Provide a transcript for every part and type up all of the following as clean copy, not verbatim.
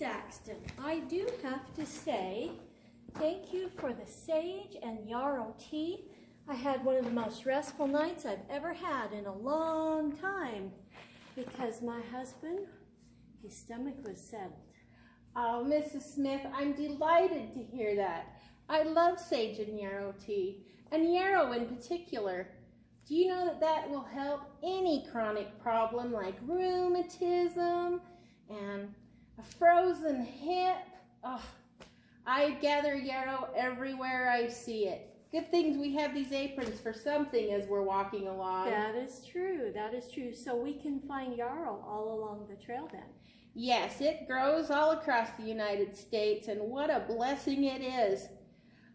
Saxton. I do have to say thank you for the sage and yarrow tea. I had one of the most restful nights I've ever had in a long time because my husband, his stomach was settled. Oh, Mrs. Smith, I'm delighted to hear that. I love sage and yarrow tea, and yarrow in particular. Do you know that that will help any chronic problem like rheumatism and a frozen hip? Oh, I gather yarrow everywhere I see it. Good things we have these aprons for something as we're walking along. That is true. That is true. So we can find yarrow all along the trail then. Yes, it grows all across the United States, and what a blessing it is.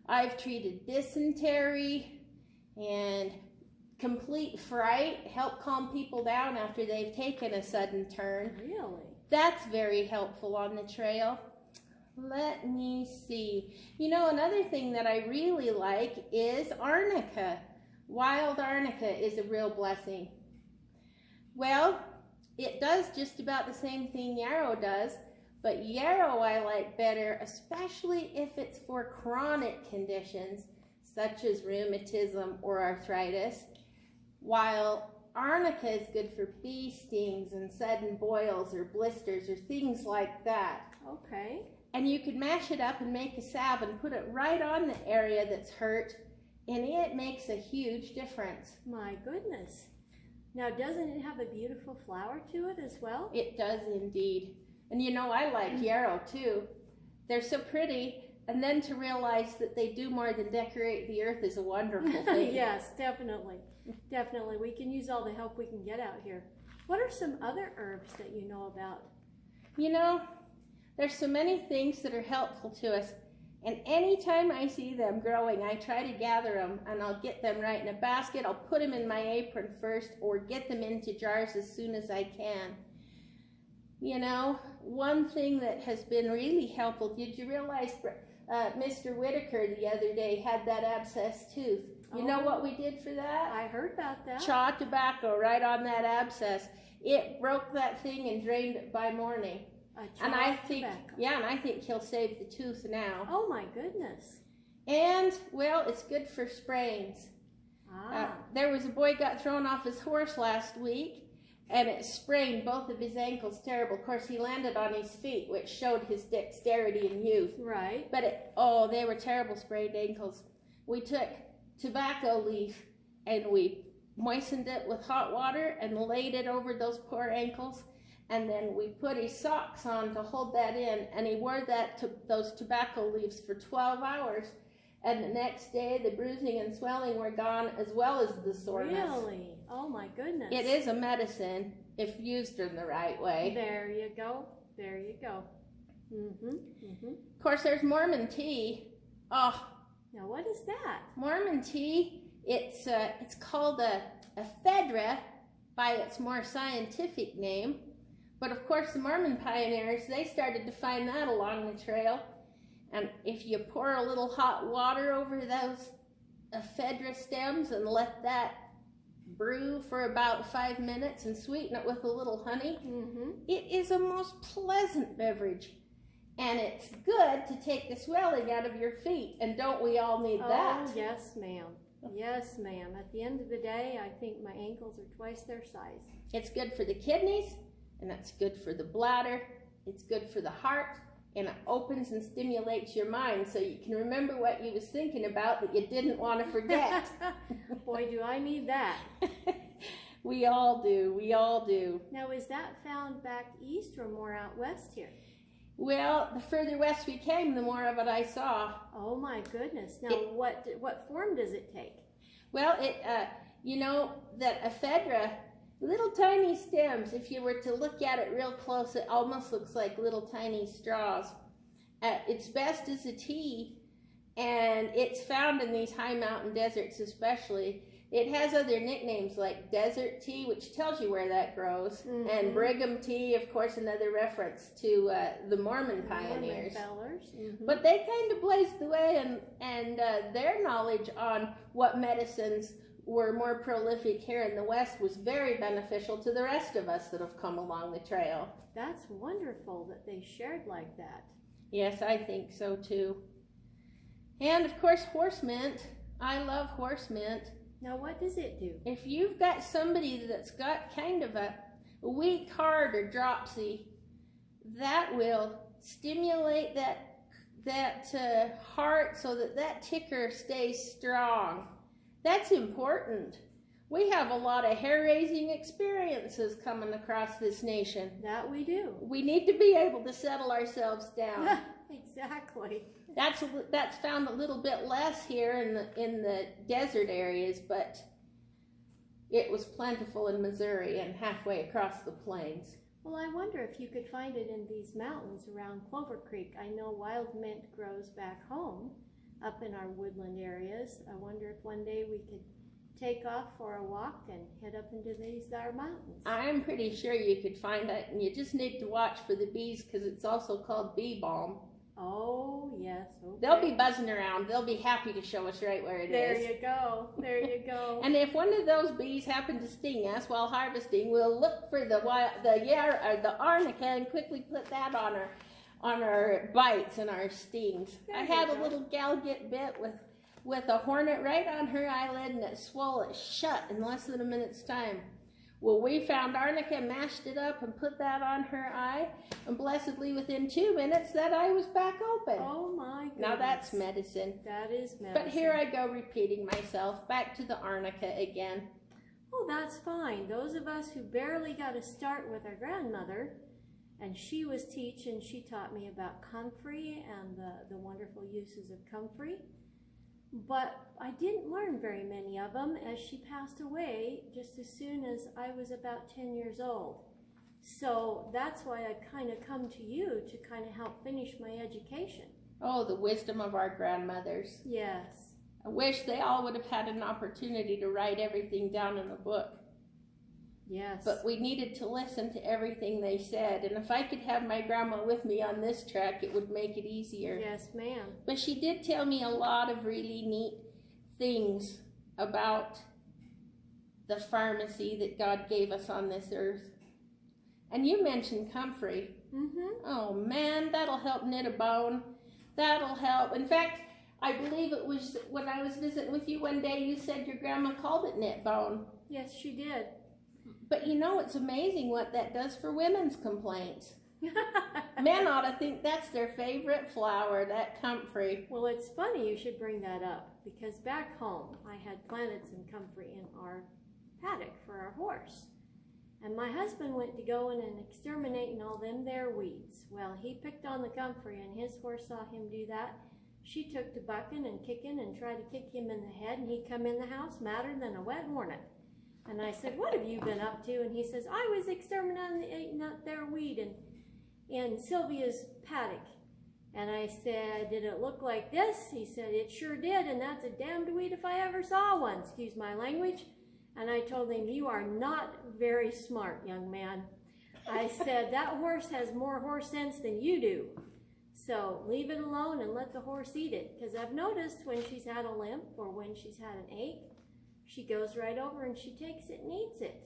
I've treated dysentery and complete fright, help calm people down after they've taken a sudden turn. Really? That's very helpful on the trail. Let me see. You know, another thing that I really like is arnica. Wild arnica is a real blessing. Well, it does just about the same thing yarrow does, but yarrow I like better, especially if it's for chronic conditions such as rheumatism or arthritis, while arnica is good for bee stings and sudden boils or blisters or things like that. Okay. And you could mash it up and make a salve and put it right on the area that's hurt, and it makes a huge difference. My goodness. Now, doesn't it have a beautiful flower to it as well? It does indeed. And you know, I like yarrow too. They're so pretty, and then to realize that they do more than decorate the earth is a wonderful thing. Yes, definitely. Definitely. We can use all the help we can get out here. What are some other herbs that you know about? You know, there's so many things that are helpful to us, and anytime I see them growing, I try to gather them, and I'll get them right in a basket. I'll put them in my apron first, or get them into jars as soon as I can. You know, one thing that has been really helpful, did you realize Mr. Whitaker the other day had that abscessed tooth? You know what we did for that? I heard about that. Chaw tobacco right on that abscess. It broke that thing and drained it by morning. And I think, yeah, and I think he'll save the tooth now. Oh my goodness. And, well, it's good for sprains. There was a boy got thrown off his horse last week, and it sprained both of his ankles terrible. Of course, he landed on his feet, which showed his dexterity in youth. Right. But, they were terrible sprained ankles. We took tobacco leaf, and we moistened it with hot water and laid it over those poor ankles. And then we put his socks on to hold that in, and he wore those tobacco leaves for 12 hours. And the next day, the bruising and swelling were gone, as well as the soreness. Really? Oh my goodness. It is a medicine if used in the right way. There you go. There you go. Of course, there's Mormon tea. Oh. Now, what is that? Mormon tea, it's called a ephedra by its more scientific name. But of course, the Mormon pioneers, they started to find that along the trail. And if you pour a little hot water over those ephedra stems and let that brew for about 5 minutes and sweeten it with a little honey, it is a most pleasant beverage. And it's good to take the swelling out of your feet. And don't we all need that? Oh, yes, ma'am. Yes, ma'am. At the end of the day, I think my ankles are twice their size. It's good for the kidneys. And that's good for the bladder, it's good for the heart, and it opens and stimulates your mind so you can remember what you was thinking about that you didn't want to forget. Boy, do I need that. We all do, we all do. Now, is that found back east or more out west here? Well, the further west we came, the more of it I saw. Oh my goodness. Now, what form does it take? Well, you know, that ephedra, little tiny stems, if you were to look at it real close, it almost looks like little tiny straws. It's best as a tea, and it's found in these high mountain deserts especially. It has other nicknames like desert tea, which tells you where that grows, and Brigham tea, of course, another reference to the Mormon pioneers. But they kind of blazed the way, and their knowledge on what medicines were more prolific here in the West was very beneficial to the rest of us that have come along the trail. That's wonderful that they shared like that. Yes, I think so too. And of course, horse mint. I love horse mint. Now, what does it do? If you've got somebody that's got kind of a weak heart or dropsy, that will stimulate that heart so that ticker stays strong. That's important. We have a lot of hair-raising experiences coming across this nation. That we do. We need to be able to settle ourselves down. Exactly. That's found a little bit less here in the desert areas, but it was plentiful in Missouri and halfway across the plains. Well, I wonder if you could find it in these mountains around Clover Creek. I know wild mint grows back home up in our woodland areas. I wonder if one day we could take off for a walk and head up into these there mountains. I'm pretty sure you could find it, and you just need to watch for the bees because it's also called bee balm. Oh, yes. Okay. They'll be buzzing around. They'll be happy to show us right where it There is. you go. There you go. And if one of those bees happen to sting us while harvesting, we'll look for the arnica and quickly put that on our bites and our stings. There I you had go. a little gal get bit with a hornet right on her eyelid, and it swallowed it shut in less than a minute's time. Well, we found arnica, mashed it up, and put that on her eye, and blessedly within 2 minutes, that eye was back open. Oh, my goodness. Now that's medicine. That is medicine. But here I go repeating myself, back to the arnica again. Oh, that's fine. Those of us who barely got a start with our grandmother, and she was teaching, she taught me about comfrey and the wonderful uses of comfrey. But I didn't learn very many of them as she passed away just as soon as I was about 10 years old. So that's why I kind of come to you to kind of help finish my education. Oh, the wisdom of our grandmothers. Yes. I wish they all would have had an opportunity to write everything down in a book. Yes. But we needed to listen to everything they said. And if I could have my grandma with me on this trek, it would make it easier. Yes, ma'am. But she did tell me a lot of really neat things about the pharmacy that God gave us on this earth. And you mentioned comfrey. Mm-hmm. Oh man, that'll help knit a bone. That'll help. In fact, I believe it was when I was visiting with you one day, you said your grandma called it knit bone. Yes, she did. But you know, it's amazing what that does for women's complaints. Men ought to think that's their favorite flower, that comfrey. Well, it's funny you should bring that up, because back home I had planted some comfrey in our paddock for our horse. And my husband went to going and exterminating all them there weeds. Well, he picked on the comfrey, and his horse saw him do that. She took to bucking and kicking and tried to kick him in the head, and he come in the house madder than a wet hornet. And I said, what have you been up to? And he says, I was exterminating that there weed in Sylvia's paddock. And I said, did it look like this? He said, it sure did, and that's a damned weed if I ever saw one, excuse my language. And I told him, you are not very smart, young man. I said, that horse has more horse sense than you do. So leave it alone and let the horse eat it. Because I've noticed when she's had a limp or when she's had an ache, she goes right over and she takes it and eats it.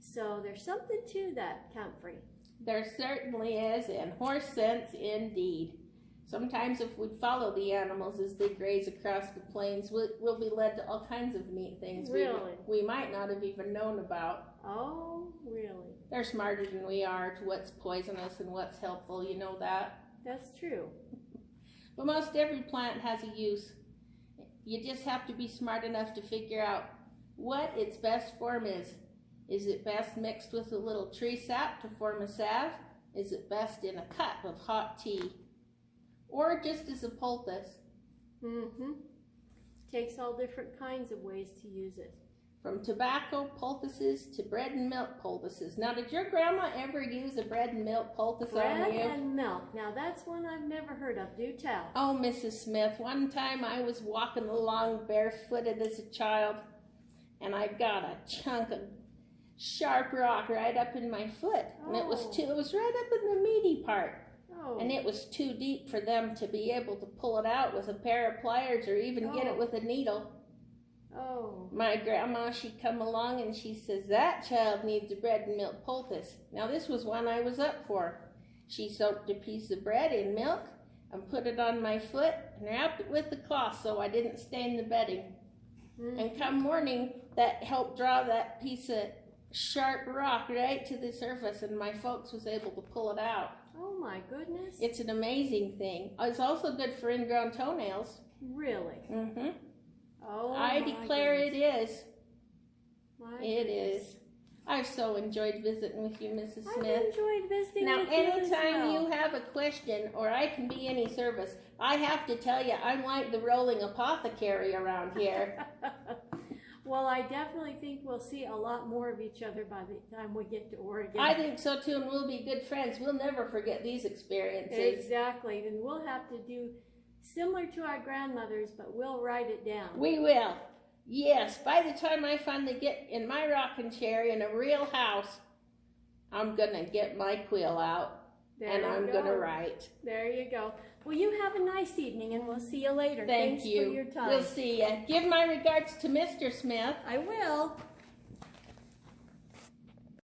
So there's something to that comfrey. There certainly is, and horse sense indeed. Sometimes if we follow the animals as they graze across the plains, we'll be led to all kinds of neat things Really? we might not have even known about. Oh, really? They're smarter than we are to what's poisonous and what's helpful, you know that. That's true. But most every plant has a use. You just have to be smart enough to figure out what its best form is. Is it best mixed with a little tree sap to form a salve? Is it best in a cup of hot tea? Or just as a poultice? Mm-hmm. Takes all different kinds of ways to use it. From tobacco poultices to bread and milk poultices. Now, did your grandma ever use a bread and milk poultice on you? Bread and milk. Now, that's one I've never heard of. Do tell. Oh, Mrs. Smith, one time I was walking along barefooted as a child, and I got a chunk of sharp rock right up in my foot. And it was right up in the meaty part. Oh. And it was too deep for them to be able to pull it out with a pair of pliers or even get it with a needle. Oh. My grandma, she'd come along and she says, that child needs a bread and milk poultice. Now this was one I was up for. She soaked a piece of bread in milk and put it on my foot and wrapped it with the cloth so I didn't stain the bedding. And come morning, that helped draw that piece of sharp rock right to the surface, and my folks was able to pull it out. Oh my goodness. It's an amazing thing. It's also good for ingrown toenails. Really? Mm-hmm. Oh, I declare goodness. it is. My It goodness. is. I've so enjoyed visiting with you, Mrs. I've Smith. enjoyed visiting Now, with you as anytime well. you have a question or I can be any service, I have to tell you, I'm like the rolling apothecary around here. Well, I definitely think we'll see a lot more of each other by the time we get to Oregon. I think so too, and we'll be good friends. We'll never forget these experiences. Exactly, and we'll have to do similar to our grandmothers, but we'll write it down. We will. Yes, by the time I finally get in my rocking chair in a real house, I'm going to get my quill out and I'm going to write. There you go. Well, you have a nice evening, and we'll see you later. Thanks Thanks for your time. We'll see you. Give my regards to Mr. Smith. I will.